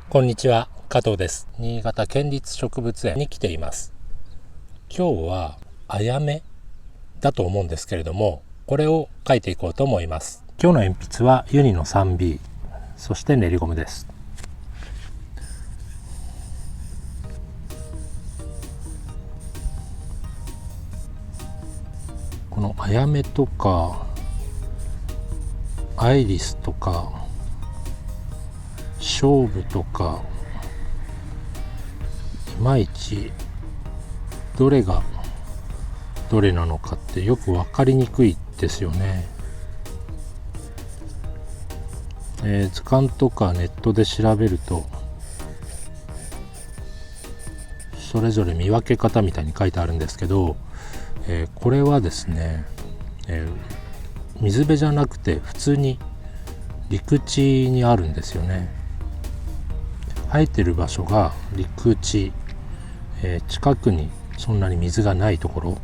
こんにちは、加藤です。新潟県立植物園に来ています。今日はアヤメだと思うんですけれども、これを描いていこうと思います。今日の鉛筆はユニの 3B、 そして練りゴムです。このアヤメとかアイリスとか勝負とか、いまいちどれがどれなのかってよく分かりにくいですよね。図鑑とかネットで調べるとそれぞれ見分け方みたいに書いてあるんですけど、これはですね、水辺じゃなくて普通に陸地にあるんですよね。生えてる場所が陸地、近くにそんなに水がないところ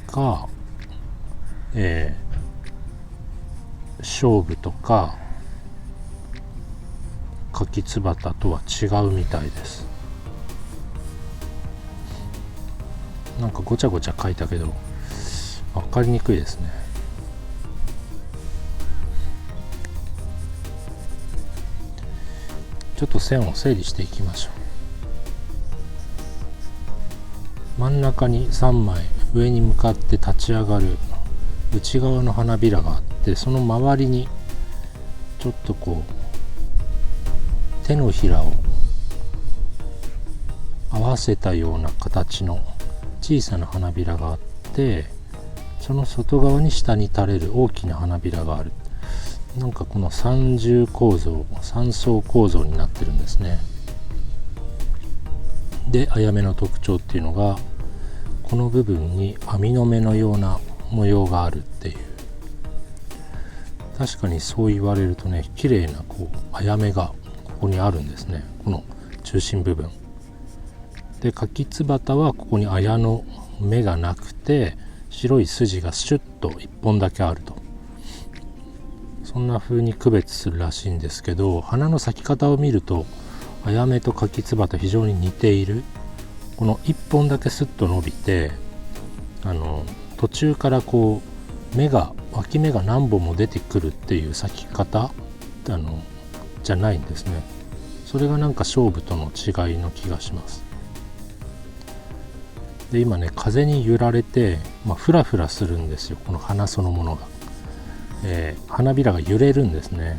が、勝負とかカキツバタとは違うみたいです。なんかごちゃごちゃ書いたけど分かりにくいですね。ちょっと線を整理していきましょう。真ん中に3枚上に向かって立ち上がる内側の花びらがあって、その周りにちょっとこう手のひらを合わせたような形の小さな花びらがあって、その外側に下に垂れる大きな花びらがある。なんかこの三重構造、三層構造になってるんですね。で、アヤメの特徴っていうのが、この部分に網の目のような模様があるっていう。確かにそう言われるとね、綺麗なこうアヤメがここにあるんですね。この中心部分で、カキツバタはここにアヤの目がなくて、白い筋がシュッと1本だけあると、そんな風に区別するらしいんですけど、花の咲き方を見るとアヤメとカキツバタ非常に似ている。この1本だけスッと伸びて、途中からこう脇芽が何本も出てくるっていう咲き方じゃないんですね。それがなんか勝負との違いの気がします。で、今ね、風に揺られて、フラフラするんですよ、この花そのものが。花びらが揺れるんですね。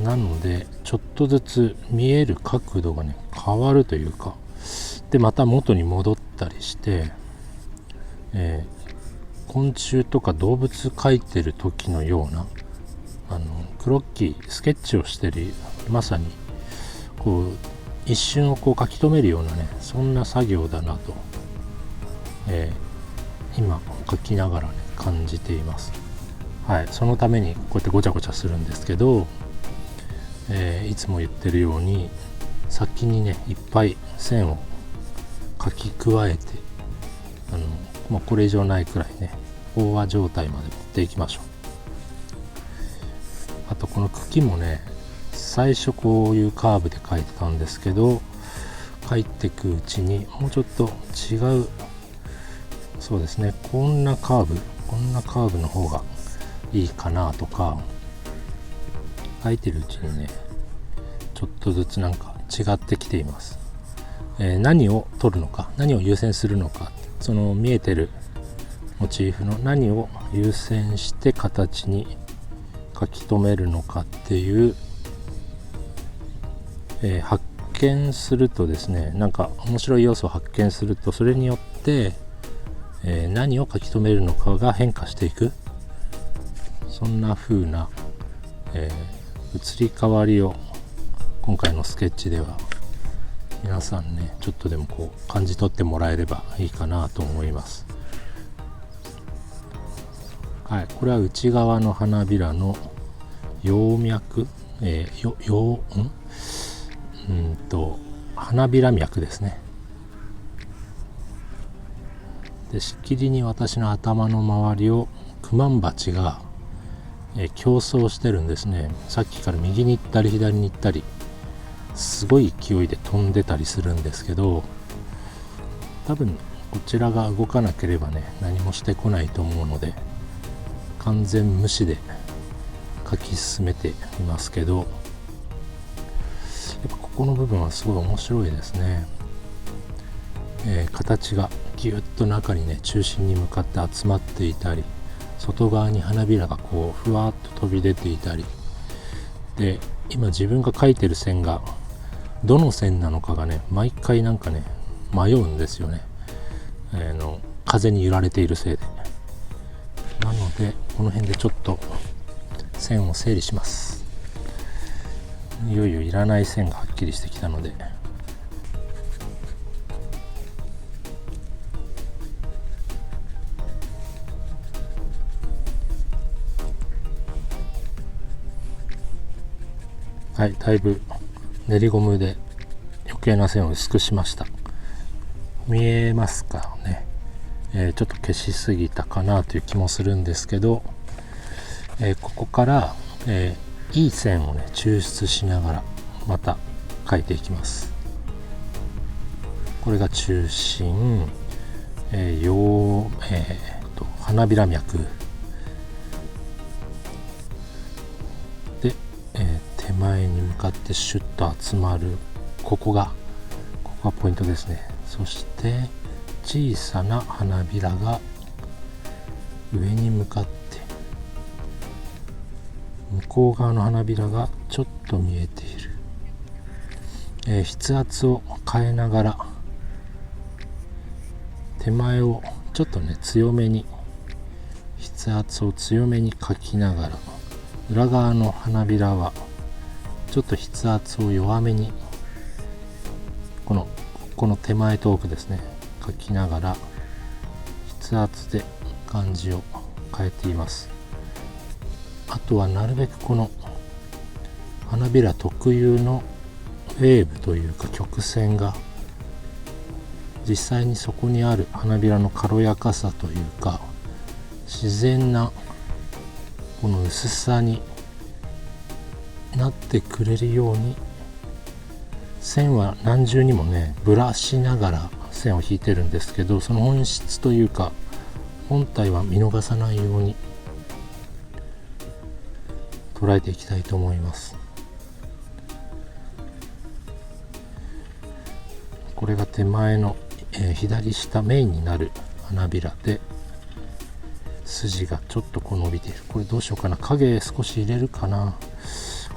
なのでちょっとずつ見える角度がね変わるというか、でまた元に戻ったりして、昆虫とか動物描いてる時のようなクロッキースケッチをしてる、まさにこう一瞬をこう書き留めるようなね、そんな作業だなと、今書きながらね感じています。はい、そのためにこうやってごちゃごちゃするんですけど、いつも言ってるように先にねいっぱい線を書き加えて、これ以上ないくらいね飽和状態まで持っていきましょう。あとこの茎もね、最初こういうカーブで書いてたんですけど、書いていくうちにもうちょっと違う、そうですね、こんなカーブの方がいいかなとか、書いてるうちにねちょっとずつなんか違ってきています。何を取るのか、何を優先するのか、その見えてるモチーフの何を優先して形に書き留めるのかっていう、発見するとですね、なんか面白い要素を発見すると、それによって、何を書き留めるのかが変化していく、そんな風な、移り変わりを今回のスケッチでは皆さんねちょっとでもこう感じ取ってもらえればいいかなと思います。はい、これは内側の花びらの葉脈、花びら脈ですね。でしきりに私の頭の周りをクマンバチが、競争してるんですね。さっきから右に行ったり左に行ったりすごい勢いで飛んでたりするんですけど、多分こちらが動かなければね何もしてこないと思うので完全無視で書き進めていますけど、やっぱここの部分はすごい面白いですね。形がぎゅっと中にね中心に向かって集まっていたり、外側に花びらがこうふわっと飛び出ていたりで、今自分が描いてる線がどの線なのかがね毎回なんかね迷うんですよね。風に揺られているせいで。なのでこの辺でちょっと線を整理します。いよいよいらない線がはっきりしてきたので、はい、だいぶ練りゴムで余計な線を薄くしました。見えますかね。ちょっと消しすぎたかなという気もするんですけど、ここから、いい線をね抽出しながらまた描いていきます。これが中心、花びら脈で、手前に向かってシュッと集まるここがポイントですね。そして小さな花びらが上に向かって、向こう側の花びらがちょっと見えている。筆圧を変えながら手前をちょっとね強めに、筆圧を強めに描きながら、裏側の花びらはちょっと筆圧を弱めに、この手前と奥ですね描きながら筆圧で感じを変えています。あとはなるべくこの花びら特有のウェーブというか曲線が実際にそこにある花びらの軽やかさというか自然なこの薄さになってくれるように、線は何重にもねブラしながら線を引いてるんですけど、その本質というか本体は見逃さないように捉えていきたいと思います。これが手前の、左下メインになる花びらで、筋がちょっとこう伸びている。これどうしようかな、影少し入れるかな。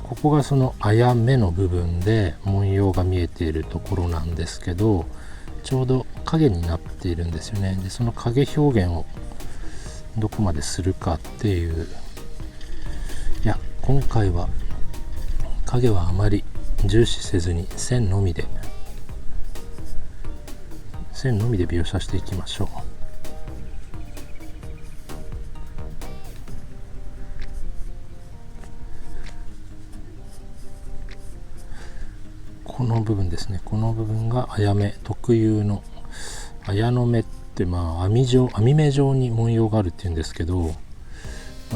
ここがそのあやめの部分で文様が見えているところなんですけど、ちょうど影になっているんですよね。でその影表現をどこまでするかっていう、いや今回は影はあまり重視せずに線のみで描写していきましょう。この部分ですね、この部分があやめ特有の、あやの目って網目状に文様があるっていうんですけど、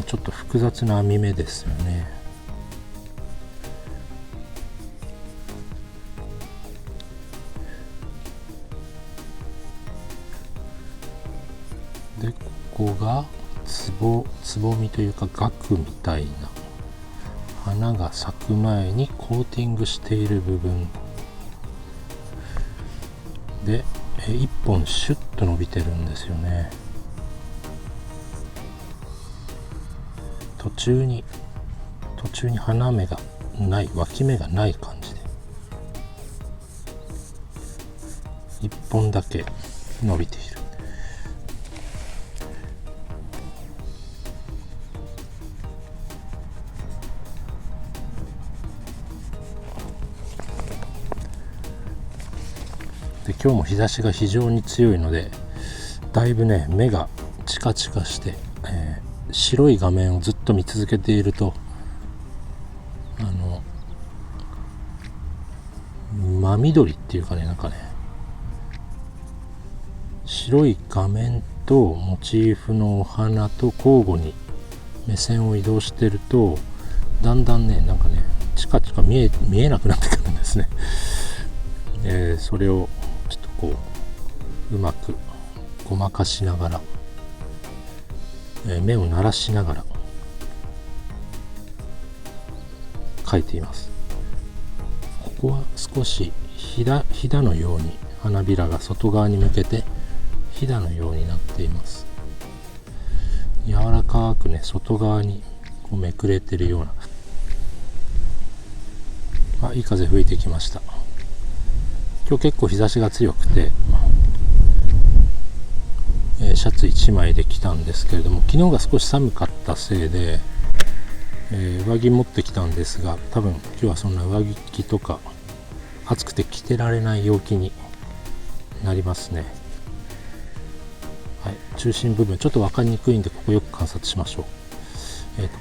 ちょっと複雑な網目ですよね。でここがつぼみというか額みたいな、花が咲く前にコーティングしている部分で、一本シュッと伸びてるんですよね。途中に花芽がない、脇芽がない感じで一本だけ伸びている。で今日も日差しが非常に強いので、だいぶね目がチカチカして、白い画面をずっと見続けていると真緑っていうかね、なんかね白い画面とモチーフのお花と交互に目線を移動してるとだんだんね、なんかね、チカチカ見えなくなってくるんですね。それをちょっとこううまくごまかしながら、目を鳴らしながら描いています。ここは少しひだのように花びらが外側に向けてひだのようになっています。柔らかくね、外側にこうめくれてるような。いい風吹いてきました。今日結構日差しが強くて、シャツ1枚で来たんですけれども、昨日が少し寒かったせいで、上着持ってきたんですが、多分今日はそんな上着とか暑くて着てられない陽気になりますね。はい、中心部分ちょっと分かりにくいんで、ここよく観察しましょう。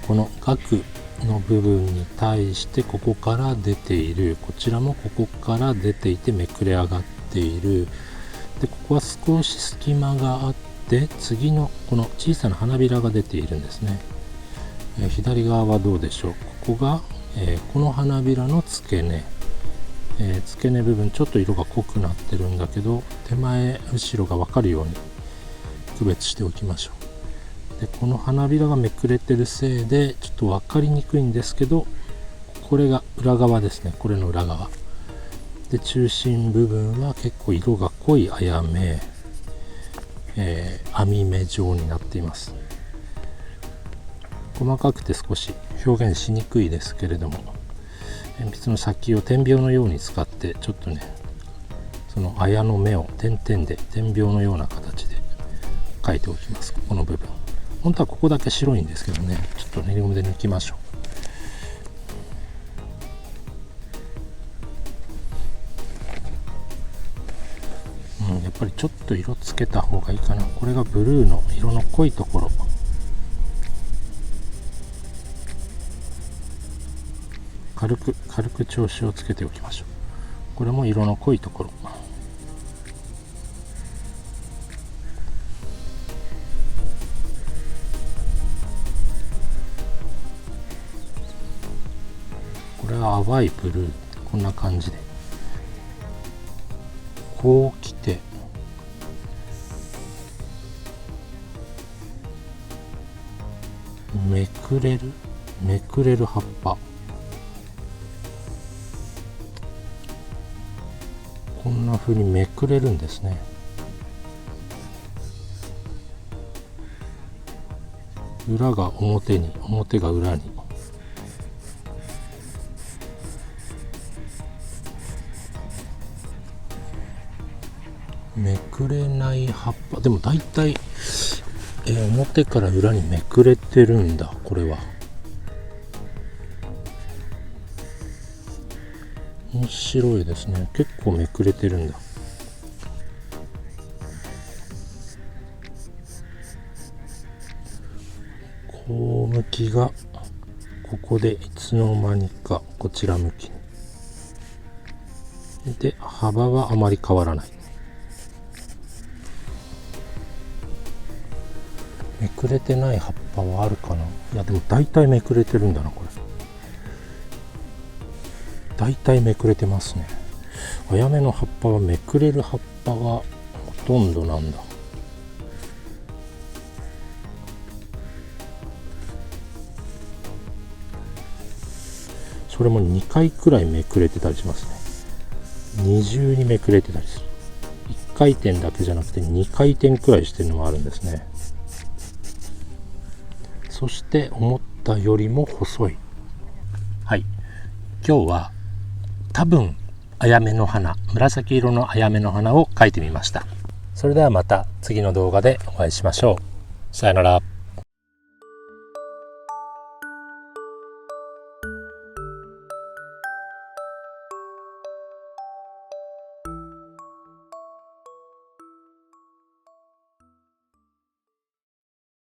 この額の部分に対してここから出ている、こちらもここから出ていてめくれ上がっている。でここは少し隙間があって、次のこの小さな花びらが出ているんですね。左側はどうでしょう。ここが、この花びらの付け根、付け根部分ちょっと色が濃くなってるんだけど、手前後ろが分かるように区別しておきましょう。でこの花びらがめくれてるせいでちょっと分かりにくいんですけど、これが裏側ですね。これの裏側で、中心部分は結構色が濃いあやめ、網目状になっています。細かくて少し表現しにくいですけれども、鉛筆の先を点描のように使ってちょっとね、そのあやの目を点々で点描のような形で描いておきます。ここの部分、本当はここだけ白いんですけどね、ちょっと練りゴムで抜きましょう。やっぱりちょっと色つけた方がいいかな。これがブルーの色の濃いところ、軽く調子をつけておきましょう。これも色の濃いところ、これは淡いブルー、こんな感じでこう来て、めくれる葉っぱ、こんな風にめくれるんですね。裏が表に、表が裏に。めくれない葉っぱ、でも大体、表から裏にめくれてるんだ。これは面白いですね。結構めくれてるんだ。こう向きがここでいつの間にかこちら向きにで、幅はあまり変わらない。めくれてない葉っぱはあるかな。いやでも大体めくれてるんだな。これ大体めくれてますね。あやめの葉っぱはめくれる葉っぱがほとんどなんだ。それも2回くらいめくれてたりしますね。二重にめくれてたりする。1回転だけじゃなくて2回転くらいしてるのもあるんですね。そして思ったよりも細い。はい、今日は多分あやめの花、紫色のあやめの花を描いてみました。それではまた次の動画でお会いしましょう。さよなら。